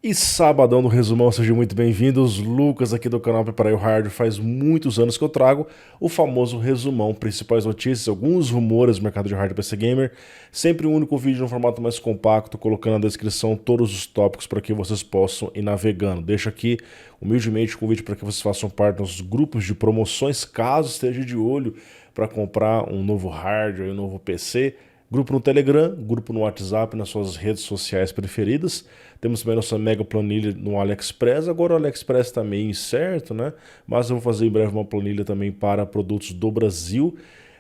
E sabadão do resumão, sejam muito bem-vindos. Lucas aqui do canal Preparar o Hard. Faz muitos anos que eu trago o famoso resumão, principais notícias, alguns rumores do mercado de hardware PC Gamer. Sempre um único vídeo no formato mais compacto, colocando na descrição todos os tópicos para que vocês possam ir navegando. Deixo aqui humildemente o convite para que vocês façam parte dos grupos de promoções, caso esteja de olho para comprar um novo hardware, um novo PC. Grupo no Telegram, grupo no WhatsApp, nas suas redes sociais preferidas. Temos também nossa mega planilha no AliExpress. Agora o AliExpress está meio incerto, né? Mas eu vou fazer em breve uma planilha também para produtos do Brasil.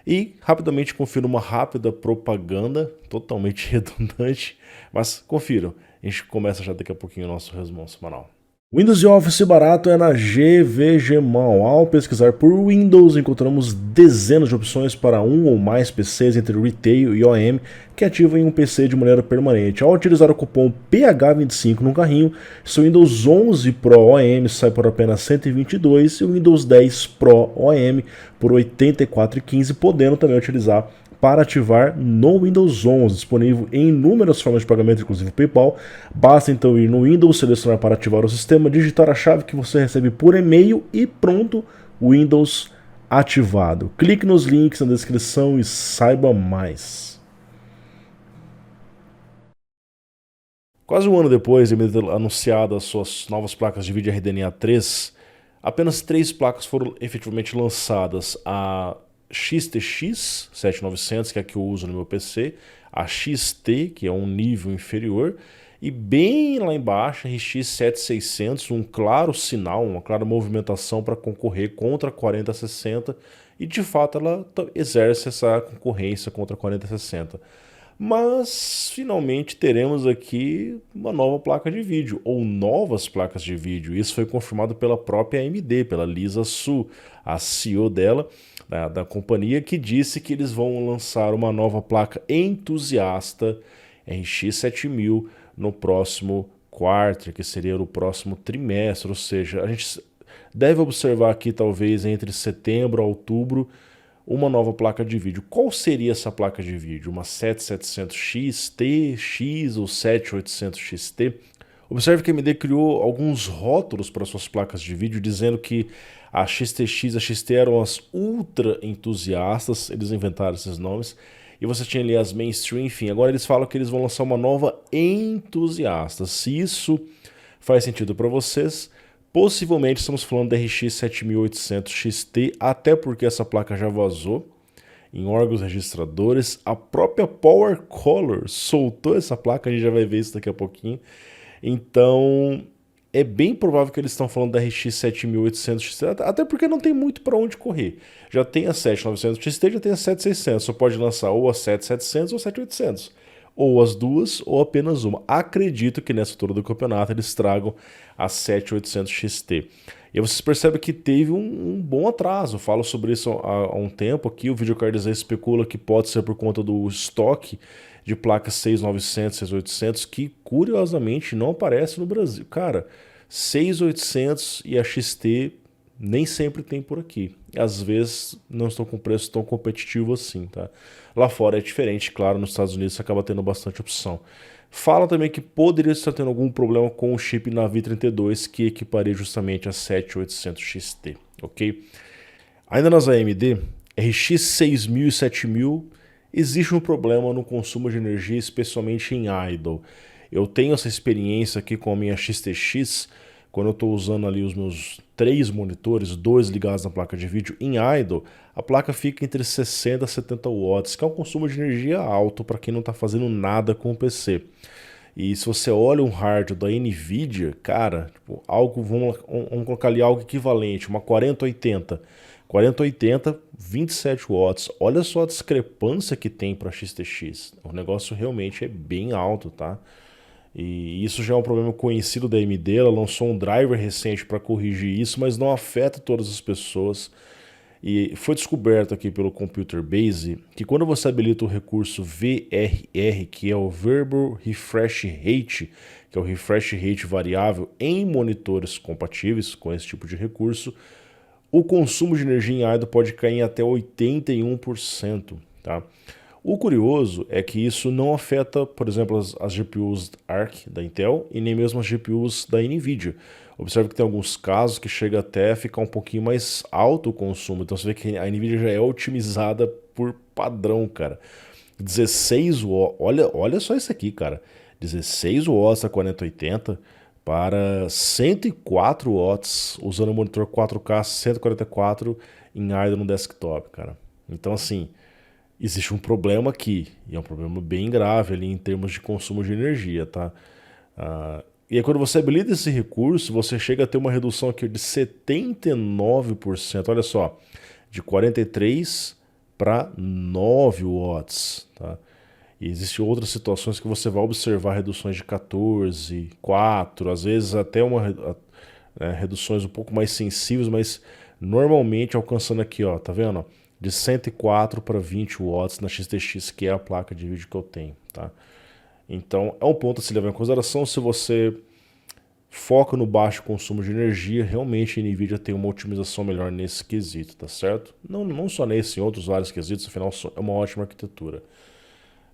E rapidamente confiro uma rápida propaganda, totalmente redundante, mas confiram. A gente começa já daqui a pouquinho o nosso resumão semanal. Windows e Office barato é na GVGMall. Ao pesquisar por Windows, encontramos dezenas de opções para um ou mais PCs entre Retail e OEM que ativam um PC de maneira permanente. Ao utilizar o cupom PH25 no carrinho, seu Windows 11 Pro OEM sai por apenas R$ 122 e o Windows 10 Pro OEM por R$ 84,15, podendo também utilizar para ativar no Windows 11, disponível em inúmeras formas de pagamento, inclusive PayPal. Basta então ir no Windows, selecionar para ativar o sistema, digitar a chave que você recebe por e-mail e pronto, Windows ativado. Clique nos links na descrição e saiba mais. Quase um ano depois de ter anunciado as suas novas placas de vídeo RDNA 3, apenas 3 placas foram efetivamente lançadas. A XTX 7900, que é a que eu uso no meu PC, a XT, que é um nível inferior, e bem lá embaixo a RX 7600, um claro sinal, uma clara movimentação para concorrer contra a 4060, e de fato ela exerce essa concorrência contra a 4060. Mas finalmente teremos aqui uma nova placa de vídeo, ou novas placas de vídeo. Isso foi confirmado pela própria AMD, pela Lisa Su, a CEO dela, da companhia, que disse que eles vão lançar uma nova placa entusiasta RX 7000 no próximo quarto, que seria no próximo trimestre. Ou seja, a gente deve observar aqui talvez entre setembro a outubro uma nova placa de vídeo. Qual seria essa placa de vídeo? Uma 7700XT, X ou 7800XT? Observe que a AMD criou alguns rótulos para suas placas de vídeo, dizendo que a XTX e a XT eram as ultra entusiastas, eles inventaram esses nomes, e você tinha ali as mainstream, enfim. Agora eles falam que eles vão lançar uma nova entusiasta. Se isso faz sentido para vocês, possivelmente estamos falando da RX 7800 XT, até porque essa placa já vazou em órgãos registradores. A própria Power Color soltou essa placa, a gente já vai ver isso daqui a pouquinho. Então é bem provável que eles estão falando da RX 7800 XT, até porque não tem muito para onde correr. Já tem a 7900 XT, já tem a 7600, só pode lançar ou a 7700 ou a 7800. Ou as duas, ou apenas uma. Acredito que nessa altura do campeonato eles tragam a 7800 XT. E vocês percebem que teve um bom atraso. Eu falo sobre isso há um tempo aqui. O Videocardizei especula que pode ser por conta do estoque de placas 6900, 6800, que curiosamente não aparece no Brasil. Cara, 6800 e a XT nem sempre tem por aqui. Às vezes não estão com preço tão competitivo assim, tá? Lá fora é diferente, claro, nos Estados Unidos você acaba tendo bastante opção. Fala também que poderia estar tendo algum problema com o chip Navi 32, que equiparia justamente a 7800 XT, ok? Ainda nas AMD, RX 6000 e 7000, existe um problema no consumo de energia, especialmente em idle. Eu tenho essa experiência aqui com a minha XTX, quando eu estou usando ali os meus 3 monitores, 2 ligados na placa de vídeo em idle, a placa fica entre 60 e 70 watts, que é um consumo de energia alto para quem não está fazendo nada com o PC. E se você olha um hardware da Nvidia, cara, tipo, algo, vamos colocar ali algo equivalente, uma 4080. 4080, 27 watts. Olha só a discrepância que tem para XTX. O negócio realmente é bem alto, tá? E isso já é um problema conhecido da AMD. Ela lançou um driver recente para corrigir isso, mas não afeta todas as pessoas. E foi descoberto aqui pelo Computer Base que quando você habilita o recurso VRR, que é o Variable Refresh Rate, que é o refresh rate variável em monitores compatíveis com esse tipo de recurso, o consumo de energia em idle pode cair em até 81%, tá? O curioso é que isso não afeta, por exemplo, as GPUs Arc da Intel e nem mesmo as GPUs da NVIDIA. Observe que tem alguns casos que chega até a ficar um pouquinho mais alto o consumo. Então você vê que a NVIDIA já é otimizada por padrão, cara. 16 watts, olha só isso aqui, cara. 16 watts a 4080 para 104 watts usando o monitor 4K 144 em AIDA no desktop, cara. Então assim, existe um problema aqui, e é um problema bem grave ali em termos de consumo de energia, tá? E aí quando você habilita esse recurso, você chega a ter uma redução aqui de 79%, olha só, de 43 para 9 watts, tá? E existem outras situações que você vai observar reduções de 14, 4, às vezes até reduções um pouco mais sensíveis, mas normalmente alcançando aqui, ó, tá vendo? De 104 para 20 watts na XTX, que é a placa de vídeo que eu tenho, tá? Então é um ponto a se levar em consideração. Se você foca no baixo consumo de energia, realmente a NVIDIA tem uma otimização melhor nesse quesito, tá certo? Não só nesse, em outros vários quesitos, afinal é uma ótima arquitetura.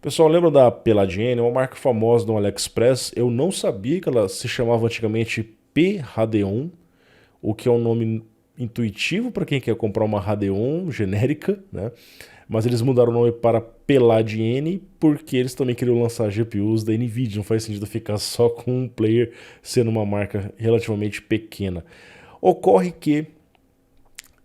Pessoal, lembra da Palladium? É uma marca famosa no AliExpress. Eu não sabia que ela se chamava antigamente P-Radeon, o que é um nome intuitivo para quem quer comprar uma Radeon genérica, né? Mas eles mudaram o nome para Palladium porque eles também queriam lançar GPUs da NVIDIA. Não faz sentido ficar só com um player sendo uma marca relativamente pequena. Ocorre que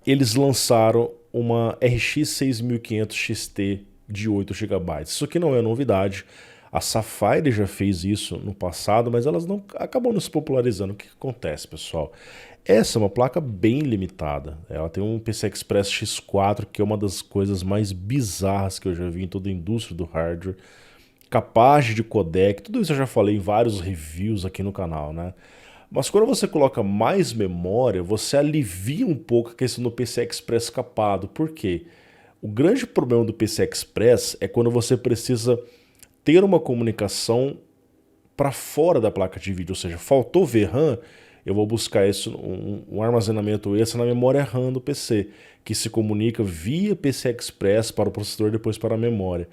eles lançaram uma RX 6500 XT de 8 GB. Isso aqui não é novidade. A Sapphire já fez isso no passado, mas elas não acabam não se popularizando. O que acontece, pessoal? Essa é uma placa bem limitada. Ela tem um PCI Express X4, que é uma das coisas mais bizarras que eu já vi em toda a indústria do hardware. Capaz de codec, tudo isso eu já falei em vários reviews aqui no canal, né? Mas quando você coloca mais memória, você alivia um pouco a questão do PCI Express capado. Por quê? O grande problema do PCI Express é quando você precisa ter uma comunicação para fora da placa de vídeo, ou seja, faltou VRAM, eu vou buscar um armazenamento extra na memória RAM do PC, que se comunica via PCI Express para o processador e depois para a memória.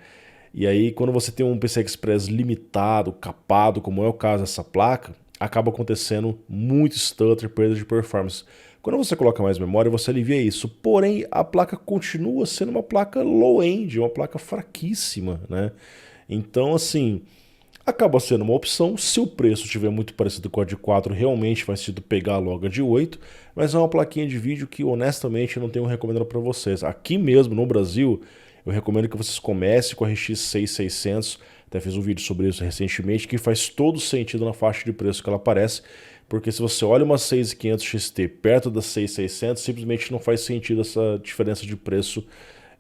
E aí, quando você tem um PCI Express limitado, capado, como é o caso dessa placa, acaba acontecendo muito stutter, perda de performance. Quando você coloca mais memória, você alivia isso. Porém, a placa continua sendo uma placa low-end, uma placa fraquíssima, né? Então, assim, acaba sendo uma opção. Se o preço estiver muito parecido com a de 4, realmente faz sentido pegar logo a de 8, mas é uma plaquinha de vídeo que, honestamente, eu não tenho recomendado para vocês. Aqui mesmo, no Brasil, eu recomendo que vocês comecem com a RX 6600, até fiz um vídeo sobre isso recentemente, que faz todo sentido na faixa de preço que ela aparece, porque se você olha uma 6500 XT perto da 6600, simplesmente não faz sentido. Essa diferença de preço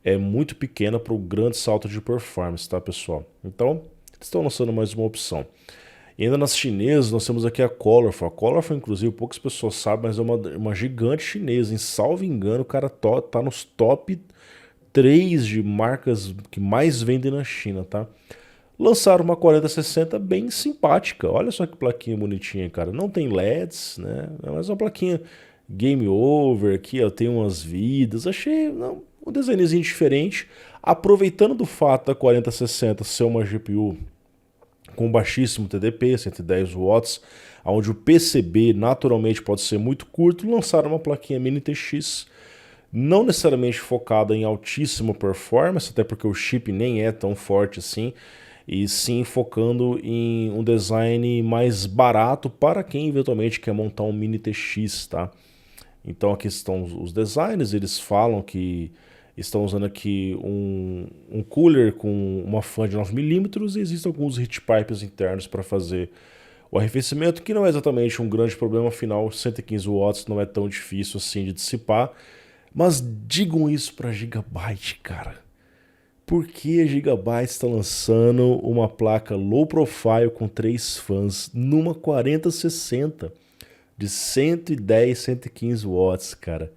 é muito pequena para o grande salto de performance, tá, pessoal? Então, eles estão lançando mais uma opção. E ainda nas chinesas, nós temos aqui a Colorful. A Colorful, inclusive, poucas pessoas sabem, mas é uma gigante chinesa. Em salvo engano, o cara tá nos top 3 de marcas que mais vendem na China, tá? Lançaram uma 4060 bem simpática. Olha só que plaquinha bonitinha, cara. Não tem LEDs, né? Mas uma plaquinha game over aqui, ó, tem umas vidas. Achei um designerzinho diferente. Aproveitando do fato da 4060 ser uma GPU com baixíssimo TDP, 110 watts, onde o PCB naturalmente pode ser muito curto, lançaram uma plaquinha Mini TX, não necessariamente focada em altíssima performance, até porque o chip nem é tão forte assim, e sim focando em um design mais barato para quem eventualmente quer montar um Mini TX, tá? Então aqui estão os designers, eles falam que estão usando aqui um cooler com uma fan de 9mm e existem alguns heat pipes internos para fazer o arrefecimento, que não é exatamente um grande problema, afinal 115 watts não é tão difícil assim de dissipar. Mas digam isso para Gigabyte, cara. Por que a Gigabyte está lançando uma placa low profile com 3 fãs numa 4060 de 110, 115 watts, cara?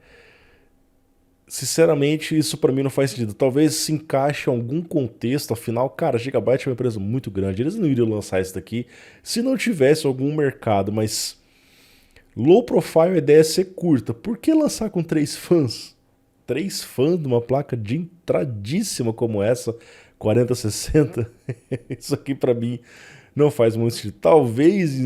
Sinceramente, isso para mim não faz sentido. Talvez se encaixe em algum contexto, afinal, cara, a Gigabyte é uma empresa muito grande. Eles não iriam lançar isso daqui se não tivesse algum mercado, mas low profile a ideia é ser curta. Por que lançar com 3 fãs? 3 fãs de uma placa de entradíssima como essa, 4060, isso aqui para mim não faz muito sentido. Talvez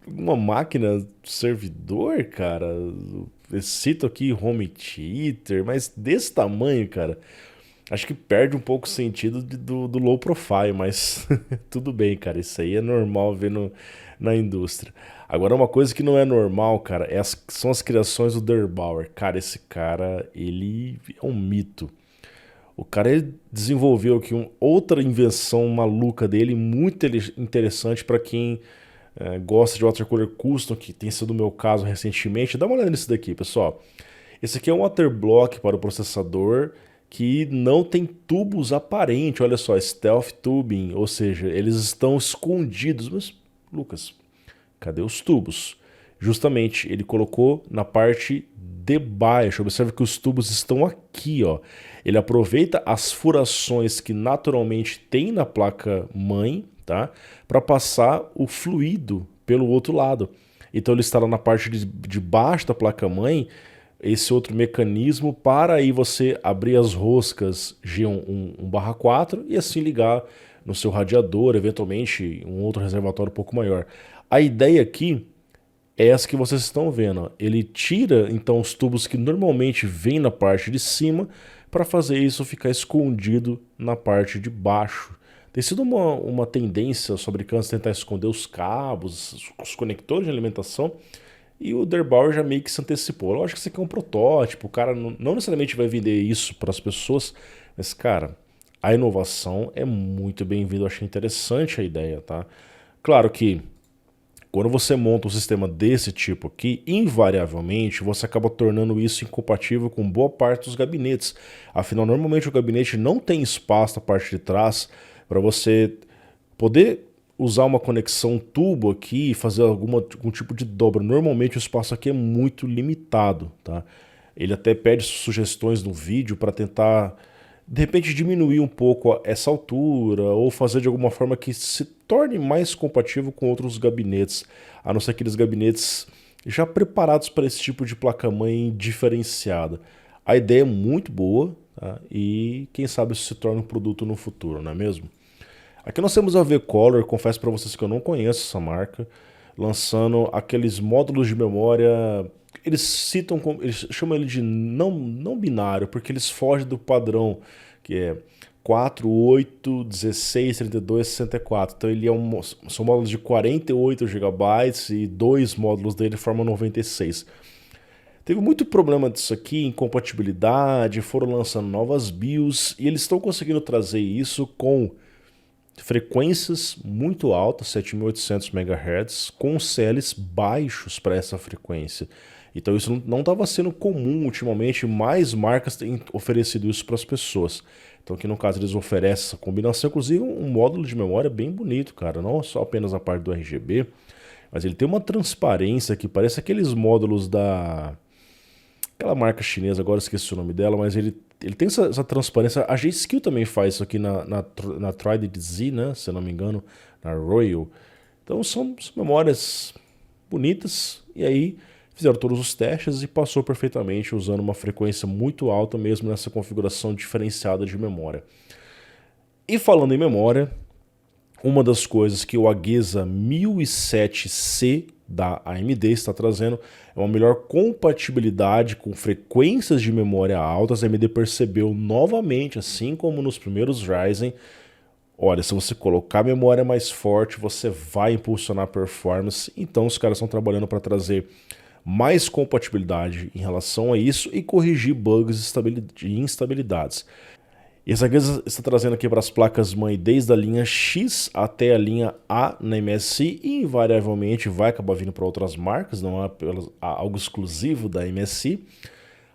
uma máquina servidor, cara, eu cito aqui home theater, mas desse tamanho, cara, acho que perde um pouco o sentido do low profile, mas tudo bem, cara, isso aí é normal ver na indústria. Agora, uma coisa que não é normal, cara, são as criações do Der Bauer. Cara, esse cara, ele é um mito. O cara ele desenvolveu aqui outra invenção maluca dele, muito interessante para quem gosta de watercooler custom, que tem sido o meu caso recentemente. Dá uma olhada nisso daqui, pessoal. Esse aqui é um waterblock para o processador que não tem tubos aparentes. Olha só, stealth tubing, ou seja, eles estão escondidos. Mas, Lucas, cadê os tubos? Justamente, ele colocou na parte de baixo. Observe que os tubos estão aqui, ó. Ele aproveita as furações que naturalmente tem na placa mãe, tá? Para passar o fluido pelo outro lado. Então ele está lá na parte de baixo da placa mãe, esse outro mecanismo para aí você abrir as roscas G1/4 e assim ligar no seu radiador, eventualmente um outro reservatório um pouco maior. A ideia aqui é essa que vocês estão vendo, ó. Ele tira então os tubos que normalmente vêm na parte de cima para fazer isso ficar escondido na parte de baixo. Tem sido uma tendência os fabricantes tentar esconder os cabos, os conectores de alimentação, e o Der Bauer já meio que se antecipou. Lógico que isso aqui é um protótipo, o cara não necessariamente vai vender isso para as pessoas, mas cara, a inovação é muito bem-vinda, eu achei interessante a ideia, tá? Claro que quando você monta um sistema desse tipo aqui, invariavelmente você acaba tornando isso incompatível com boa parte dos gabinetes. Afinal, normalmente o gabinete não tem espaço na parte de trás para você poder usar uma conexão tubo aqui e fazer algum tipo de dobra. Normalmente o espaço aqui é muito limitado, tá? Ele até pede sugestões no vídeo para tentar, de repente, diminuir um pouco essa altura ou fazer de alguma forma que se torne mais compatível com outros gabinetes, a não ser aqueles gabinetes já preparados para esse tipo de placa-mãe diferenciada. A ideia é muito boa, tá? E quem sabe isso se torna um produto no futuro, não é mesmo? Aqui nós temos a V-Color, confesso para vocês que eu não conheço essa marca, lançando aqueles módulos de memória. Eles chamam ele de não binário, porque eles fogem do padrão, que é 4, 8, 16, 32, 64. Então ele são módulos de 48 GB e dois módulos dele formam 96. Teve muito problema disso aqui, incompatibilidade, foram lançando novas BIOS e eles estão conseguindo trazer isso com frequências muito altas, 7.800 MHz, com CLs baixos para essa frequência. Então isso não estava sendo comum ultimamente, mais marcas têm oferecido isso para as pessoas. Então aqui no caso eles oferecem essa combinação, inclusive um módulo de memória bem bonito, cara, não só apenas a parte do RGB, mas ele tem uma transparência que parece aqueles módulos aquela marca chinesa, agora esqueci o nome dela, mas ele tem essa transparência. A G-Skill também faz isso aqui na Trident Z, né, se eu não me engano, na Royal. Então são memórias bonitas, e aí fizeram todos os testes e passou perfeitamente usando uma frequência muito alta mesmo nessa configuração diferenciada de memória. E falando em memória, uma das coisas que o AGESA 1007C da AMD está trazendo é uma melhor compatibilidade com frequências de memória altas. A AMD percebeu novamente, assim como nos primeiros Ryzen, olha, se você colocar memória mais forte, você vai impulsionar a performance. Então os caras estão trabalhando para trazer mais compatibilidade em relação a isso e corrigir bugs e instabilidades. E essa AGESA está trazendo aqui para as placas-mãe desde a linha X até a linha A na MSI e invariavelmente vai acabar vindo para outras marcas, não é algo exclusivo da MSI.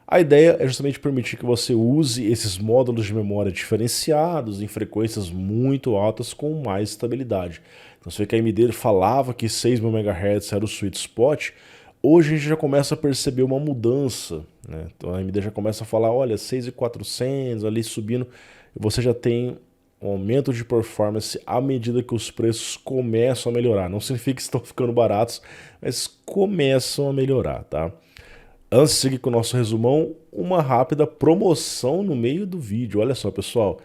A ideia é justamente permitir que você use esses módulos de memória diferenciados em frequências muito altas com mais estabilidade. Então você vê que a AMD falava que 6.000 MHz era o sweet spot. Hoje a gente já começa a perceber uma mudança, né? Então a AMD já começa a falar, olha, 6.400 ali subindo, e você já tem um aumento de performance à medida que os preços começam a melhorar. Não significa que estão ficando baratos, mas começam a melhorar, tá? Antes de seguir com o nosso resumão, uma rápida promoção no meio do vídeo. Olha só, pessoal,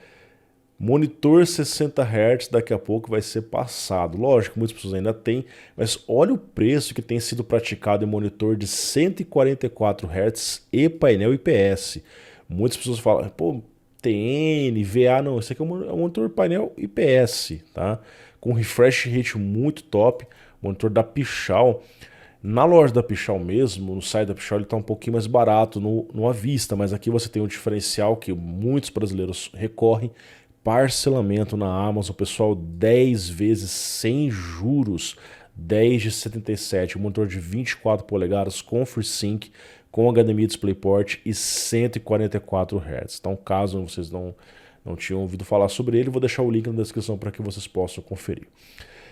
Monitor 60 Hz daqui a pouco vai ser passado. Lógico, muitas pessoas ainda têm, mas olha o preço que tem sido praticado em monitor de 144 Hz e painel IPS. Muitas pessoas falam, pô, TN, VA, não, esse aqui é um monitor painel IPS, tá? Com refresh rate muito top, monitor da Pichau. Na loja da Pichau mesmo, no site da Pichau, ele está um pouquinho mais barato no à vista, mas aqui você tem um diferencial que muitos brasileiros recorrem, parcelamento na Amazon, pessoal, 10 vezes sem juros, 10 de 77, um monitor de 24 polegadas com FreeSync, com HDMI DisplayPort e 144 Hz. Então, caso vocês não tinham ouvido falar sobre ele, vou deixar o link na descrição para que vocês possam conferir.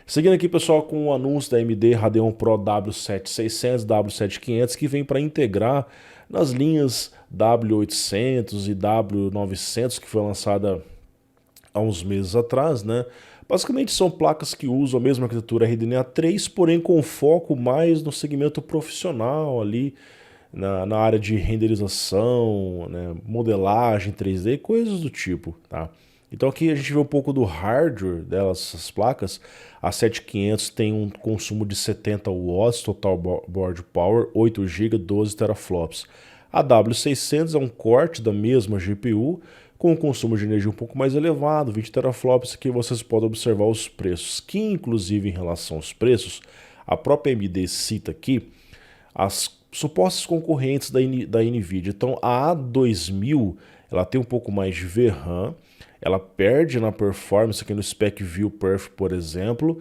Seguindo aqui, pessoal, com o anúncio da AMD Radeon Pro W7600, W7500, que vem para integrar nas linhas W800 e W900, que foi lançada há uns meses atrás, né? Basicamente são placas que usam a mesma arquitetura RDNA 3, porém com foco mais no segmento profissional ali, na área de renderização, né? Modelagem 3D, coisas do tipo, tá? Então aqui a gente vê um pouco do hardware delas, essas placas. A 7500 tem um consumo de 70 watts, total board power, 8 GB, 12 teraflops. A W600 é um corte da mesma GPU, com um consumo de energia um pouco mais elevado, 20 teraflops, que vocês podem observar os preços, que inclusive em relação aos preços, a própria AMD cita aqui as supostas concorrentes da NVIDIA. Então a A2000 ela tem um pouco mais de VRAM, ela perde na performance aqui no SpecView Perf, por exemplo,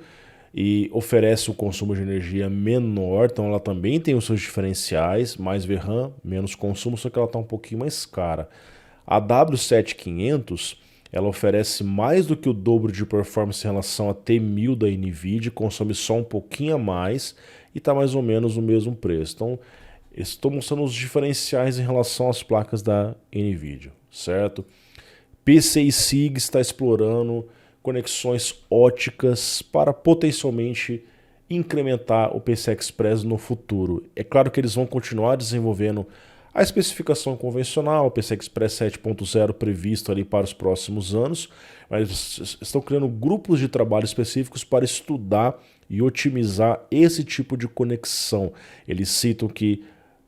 e oferece um consumo de energia menor, então ela também tem os seus diferenciais, mais VRAM, menos consumo, só que ela está um pouquinho mais cara. A W7500 ela oferece mais do que o dobro de performance em relação a T1000 da NVIDIA, consome só um pouquinho a mais e está mais ou menos no mesmo preço. Então, estou mostrando os diferenciais em relação às placas da NVIDIA, certo? PCI SIG está explorando conexões óticas para potencialmente incrementar o PCI Express no futuro. É claro que eles vão continuar desenvolvendo a especificação convencional, o PCI Express 7.0 previsto ali para os próximos anos, mas estão criando grupos de trabalho específicos para estudar e otimizar esse tipo de conexão. Eles citam que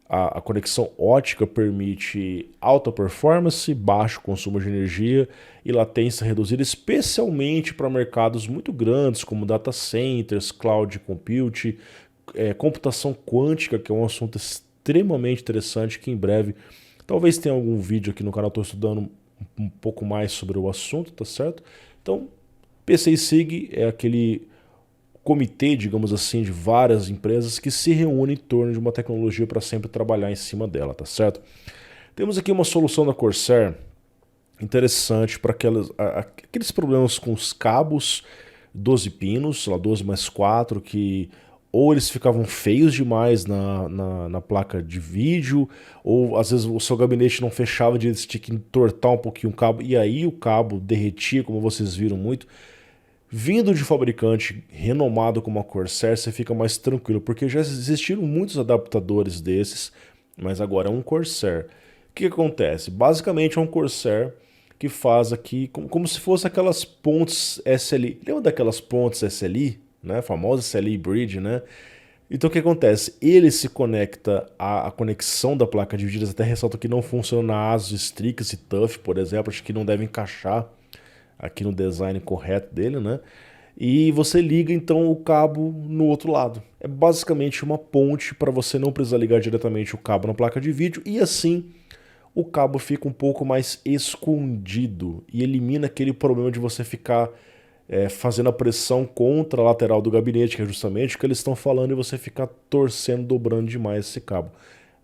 a conexão ótica permite alta performance, baixo consumo de energia e latência reduzida, especialmente para mercados muito grandes como data centers, cloud computing, computação quântica, que é um assunto extremamente interessante que em breve talvez tenha algum vídeo aqui no canal. Estou estudando um pouco mais sobre o assunto, tá certo? Então, PCI SIG é aquele comitê, digamos assim, de várias empresas que se reúnem em torno de uma tecnologia para sempre trabalhar em cima dela, tá certo? Temos aqui uma solução da Corsair interessante para aqueles problemas com os cabos 12 pinos, lá 12 mais 4, que ou eles ficavam feios demais na placa de vídeo, ou às vezes o seu gabinete não fechava direito, você tinha que entortar um pouquinho o cabo, e aí o cabo derretia, como vocês viram muito. Vindo de fabricante renomado como a Corsair, você fica mais tranquilo, porque já existiram muitos adaptadores desses, mas agora é um Corsair. O que acontece? Basicamente é um Corsair que faz aqui como se fosse aquelas pontes SLI. Lembra daquelas pontes SLI? Né? A famosa SLI Bridge, né? Então o que acontece? Ele se conecta à conexão da placa de vídeo, até ressalta que não funciona na ASUS Strix e TUF, por exemplo, acho que não deve encaixar aqui no design correto dele, né? E você liga então o cabo no outro lado. É basicamente uma ponte para você não precisar ligar diretamente o cabo na placa de vídeo, e assim o cabo fica um pouco mais escondido e elimina aquele problema de você ficar fazendo a pressão contra a lateral do gabinete, que é justamente o que eles estão falando, e você ficar torcendo, dobrando demais esse cabo.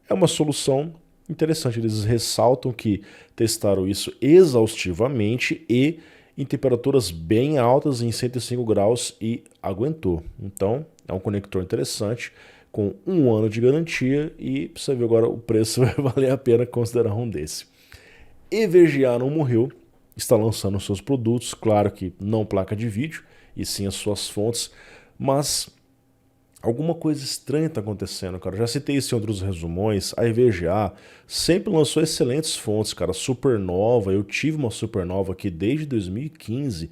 É uma solução interessante. Eles ressaltam que testaram isso exaustivamente e em temperaturas bem altas, em 105 graus, e aguentou. Então é um conector interessante, com 1 ano de garantia, e pra você ver agora o preço vai valer a pena considerar um desse. EVGA não morreu, está lançando seus produtos, claro que não placa de vídeo, e sim as suas fontes, mas alguma coisa estranha está acontecendo, cara. Eu já citei isso em outros resumões. A EVGA sempre lançou excelentes fontes, cara. Supernova, eu tive uma Supernova aqui desde 2015.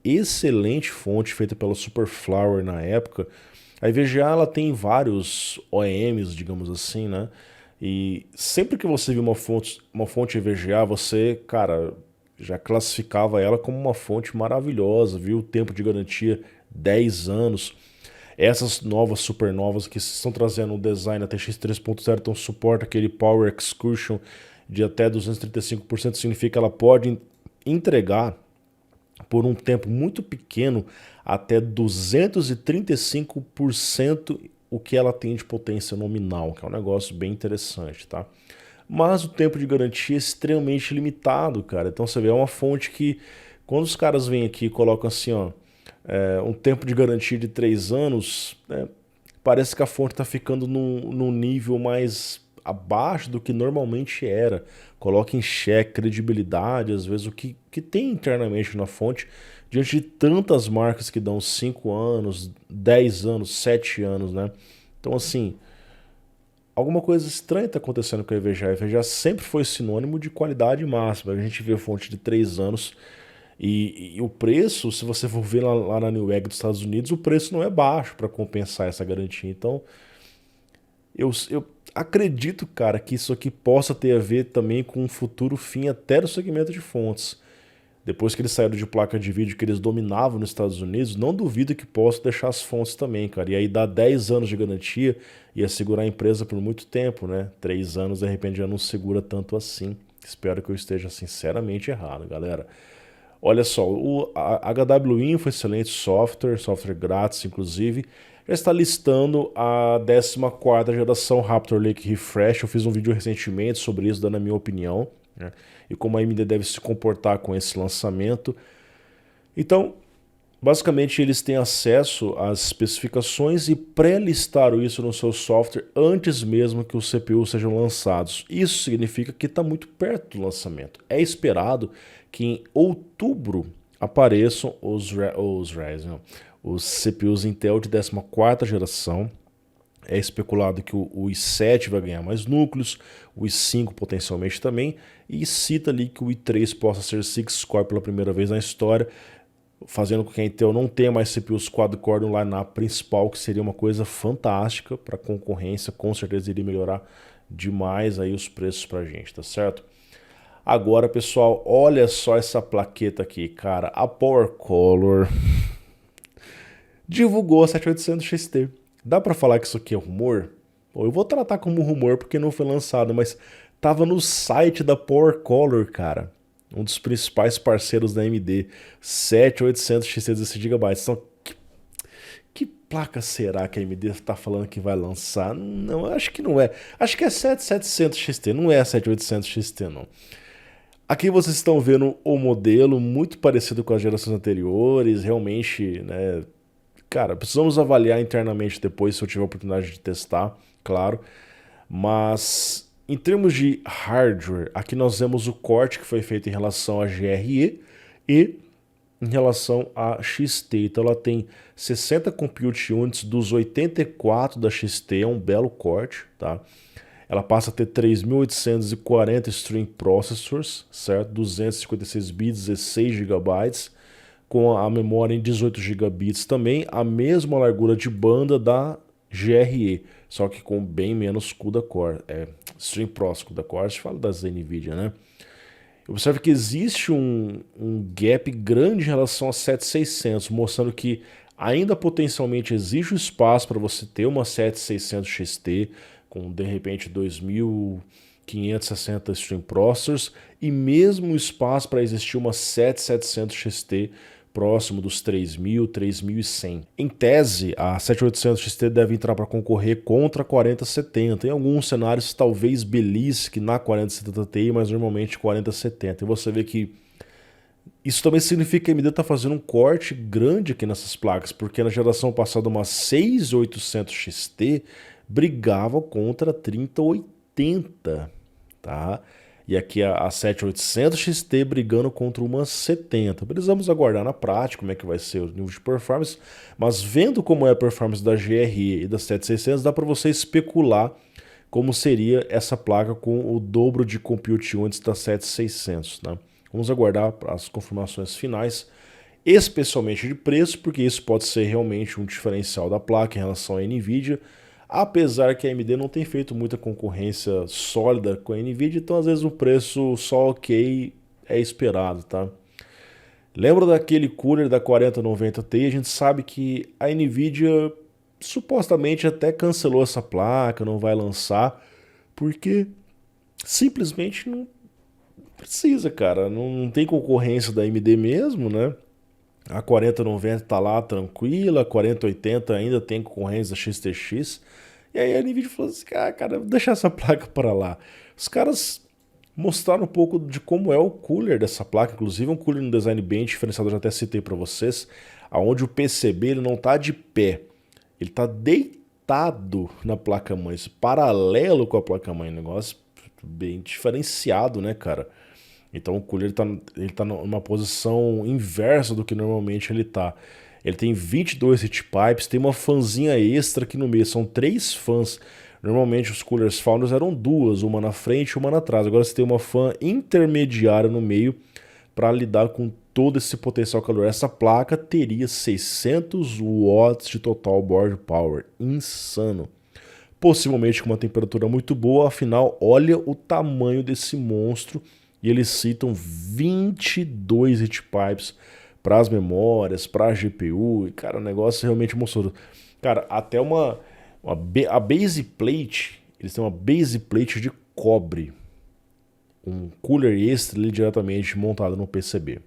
Excelente fonte feita pela Superflower na época. A EVGA ela tem vários OEMs, digamos assim, né? E sempre que você viu uma fonte EVGA, você, cara, já classificava ela como uma fonte maravilhosa, viu? O tempo de garantia 10 anos. Essas novas supernovas que estão trazendo um design ATX 3.0, então suporta aquele Power Excursion de até 235%, significa que ela pode entregar por um tempo muito pequeno até 235% o que ela tem de potência nominal, que é um negócio bem interessante, tá? Mas o tempo de garantia é extremamente limitado, cara. Então você vê, é uma fonte que, quando os caras vêm aqui e colocam assim, ó, um tempo de garantia de 3 anos, né, parece que a fonte está ficando num nível mais abaixo do que normalmente era. Coloca em xeque credibilidade, às vezes, o que tem internamente na fonte, diante de tantas marcas que dão 5 anos, 10 anos, 7 anos, né? Então, assim, alguma coisa estranha está acontecendo com a EVGA. A EVGA sempre foi sinônimo de qualidade máxima. A gente vê fonte de 3 anos e o preço, se você for ver lá na Newegg dos Estados Unidos, o preço não é baixo para compensar essa garantia. Então, eu acredito, cara, que isso aqui possa ter a ver também com um futuro fim até do segmento de fontes. Depois que eles saíram de placa de vídeo que eles dominavam nos Estados Unidos, não duvido que possa deixar as fontes também, cara. E aí dá 10 anos de garantia, ia segurar a empresa por muito tempo, né? 3 anos, de repente, já não segura tanto assim. Espero que eu esteja sinceramente errado, galera. Olha só, a HWin foi excelente software grátis, inclusive. Já está listando a 14ª geração Raptor Lake Refresh. Eu fiz um vídeo recentemente sobre isso, dando a minha opinião, né? E como a AMD deve se comportar com esse lançamento. Então, basicamente, eles têm acesso às especificações e pré-listaram isso no seu software antes mesmo que os CPUs sejam lançados. Isso significa que está muito perto do lançamento. É esperado que em outubro apareçam os CPUs Intel de 14ª geração. É especulado que o i7 vai ganhar mais núcleos, o i5 potencialmente também, e cita ali que o i3 possa ser 6-core pela primeira vez na história, fazendo com que a Intel não tenha mais CPUs quad-core no line-up principal, que seria uma coisa fantástica para a concorrência, com certeza iria melhorar demais aí os preços para a gente, tá certo? Agora, pessoal, olha só essa plaqueta aqui, cara, a PowerColor divulgou a 7800 XT. Dá para falar que isso aqui é rumor? Bom, eu vou tratar como rumor porque não foi lançado, mas tava no site da PowerColor, cara. Um dos principais parceiros da AMD. 7800 XT 16 GB. Então, que placa será que a AMD está falando que vai lançar? Não, acho que não é. Acho que é 7700 XT, não é 7800 XT, não. Aqui vocês estão vendo o modelo muito parecido com as gerações anteriores, realmente, né? Cara, precisamos avaliar internamente depois, se eu tiver a oportunidade de testar, claro. Mas em termos de hardware, aqui nós vemos o corte que foi feito em relação a GRE e em relação a XT. Então ela tem 60 compute units dos 84 da XT, é um belo corte, tá? Ela passa a ter 3.840 string processors, certo? 256 bits, 16 GB, com a memória em 18 GB também, a mesma largura de banda da GRE, só que com bem menos CUDA core, string process CUDA core, a gente fala das NVIDIA, né? Observe que existe um gap grande em relação a 7600, mostrando que ainda potencialmente existe o espaço para você ter uma 7600 XT com de repente 2560 string processors e mesmo espaço para existir uma 7700 XT próximo dos 3000, 3100. Em tese, a 7800 XT deve entrar para concorrer contra a 4070. Em alguns cenários, talvez belisque na 4070 Ti, mas normalmente 4070. E você vê que isso também significa que a AMD está fazendo um corte grande aqui nessas placas, porque na geração passada uma 6800 XT brigava contra a 3080, tá? e aqui a 7800 XT brigando contra uma 70. Precisamos aguardar na prática como é que vai ser o nível de performance, mas vendo como é a performance da GRE e da 7600, dá para você especular como seria essa placa com o dobro de compute units da 7600, né? Vamos aguardar as confirmações finais, especialmente de preço, porque isso pode ser realmente um diferencial da placa em relação à NVIDIA, apesar que a AMD não tem feito muita concorrência sólida com a NVIDIA, então às vezes o preço só ok é esperado, tá? Lembra daquele cooler da 4090 Ti? A gente sabe que a NVIDIA supostamente até cancelou essa placa, não vai lançar, porque simplesmente não precisa, cara. Não tem concorrência da AMD mesmo, né? A 4090 tá lá tranquila, a 4080 ainda tem concorrência da XTX. E aí a NVIDIA falou assim, cara, deixa essa placa para lá. Os caras mostraram um pouco de como é o cooler dessa placa, inclusive um cooler no design bem diferenciado, eu já até citei para vocês, aonde o PCB ele não tá de pé, ele tá deitado na placa-mãe, paralelo com a placa-mãe, negócio bem diferenciado, né, cara? Então o cooler ele tá numa posição inversa do que normalmente ele tá. Ele tem 22 heat pipes, tem uma fanzinha extra aqui no meio, são 3 fãs. Normalmente os coolers Founders eram 2, uma na frente e uma atrás. Agora você tem uma fan intermediária no meio para lidar com todo esse potencial calor. Essa placa teria 600 watts de total board power, insano. Possivelmente com uma temperatura muito boa, afinal, olha o tamanho desse monstro. E eles citam 22 heat pipes para as memórias, para a GPU. E, cara, o negócio é realmente monstruoso. Cara, até a base plate, eles têm uma base plate de cobre. Um cooler extra ali diretamente montado no PCB.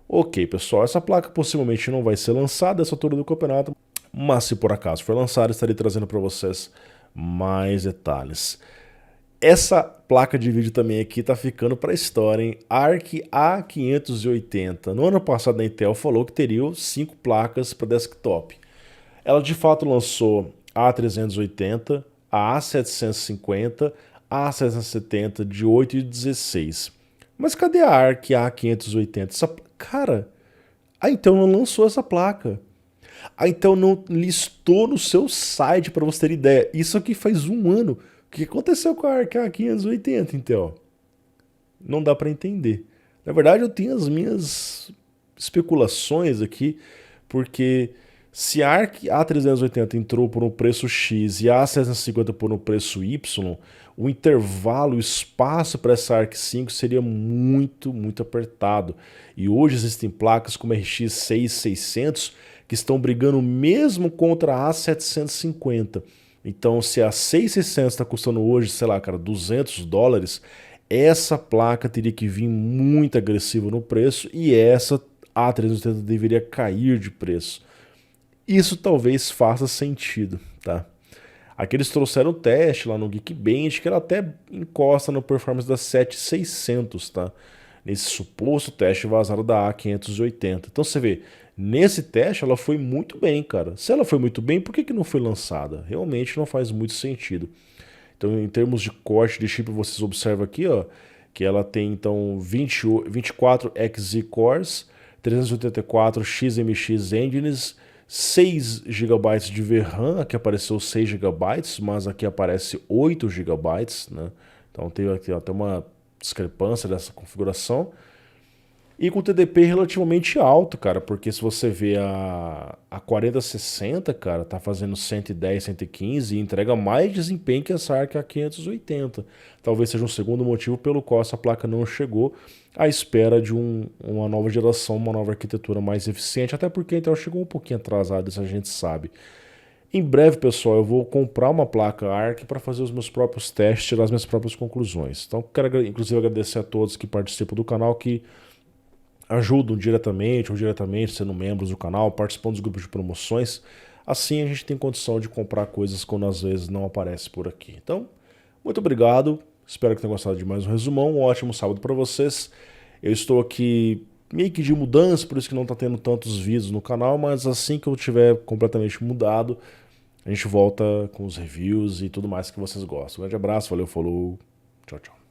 Ok, pessoal, essa placa possivelmente não vai ser lançada essa altura do campeonato, mas se por acaso for lançada, estarei trazendo para vocês mais detalhes. Essa placa de vídeo também aqui tá ficando para a história, hein? ARC A580. No ano passado a Intel falou que teria 5 placas para desktop. Ela de fato lançou a A380, a A750, a A770 de 8 e 16. Mas cadê a ARC A580? Cara, a Intel não lançou essa placa. A Intel não listou no seu site, para você ter ideia. Isso aqui faz um ano. O que aconteceu com a ARC A580, Intel? Não dá para entender. Na verdade, eu tenho as minhas especulações aqui, porque se a ARC A380 entrou por um preço X e a A750 por um preço Y, o intervalo, o espaço para essa ARC 5 seria muito, muito apertado. E hoje existem placas como a RX 6600 que estão brigando mesmo contra a A750. Então, se a 6600 está custando hoje, sei lá, cara, $200, essa placa teria que vir muito agressiva no preço e essa A380 deveria cair de preço. Isso talvez faça sentido, tá? Aqui eles trouxeram o teste lá no Geekbench, que ela até encosta no performance da 7600, tá? Nesse suposto teste vazado da A580. Então você vê, nesse teste ela foi muito bem, cara. Se ela foi muito bem, por que não foi lançada? Realmente não faz muito sentido. Então, em termos de corte de chip, vocês observam aqui, ó, que ela tem então 24 XZ Cores, 384 XMX Engines, 6 GB de VRAM, aqui apareceu 6 GB, mas aqui aparece 8 GB, né? Então tem aqui até uma discrepância dessa configuração. E com TDP relativamente alto, cara, porque se você vê a 4060, cara, tá fazendo 110, 115 e entrega mais desempenho que essa ARC A580. Talvez seja um segundo motivo pelo qual essa placa não chegou à espera de uma nova geração, uma nova arquitetura mais eficiente, até porque a Intel chegou um pouquinho atrasada, isso a gente sabe. Em breve, pessoal, eu vou comprar uma placa ARC para fazer os meus próprios testes, tirar as minhas próprias conclusões. Então, quero inclusive agradecer a todos que participam do canal, que ajudam diretamente ou indiretamente, sendo membros do canal, participando dos grupos de promoções. Assim a gente tem condição de comprar coisas quando às vezes não aparece por aqui. Então, muito obrigado. Espero que tenham gostado de mais um resumão. Um ótimo sábado para vocês. Eu estou aqui meio que de mudança, por isso que não está tendo tantos vídeos no canal, mas assim que eu tiver completamente mudado, a gente volta com os reviews e tudo mais que vocês gostam. Um grande abraço, valeu, falou, tchau, tchau.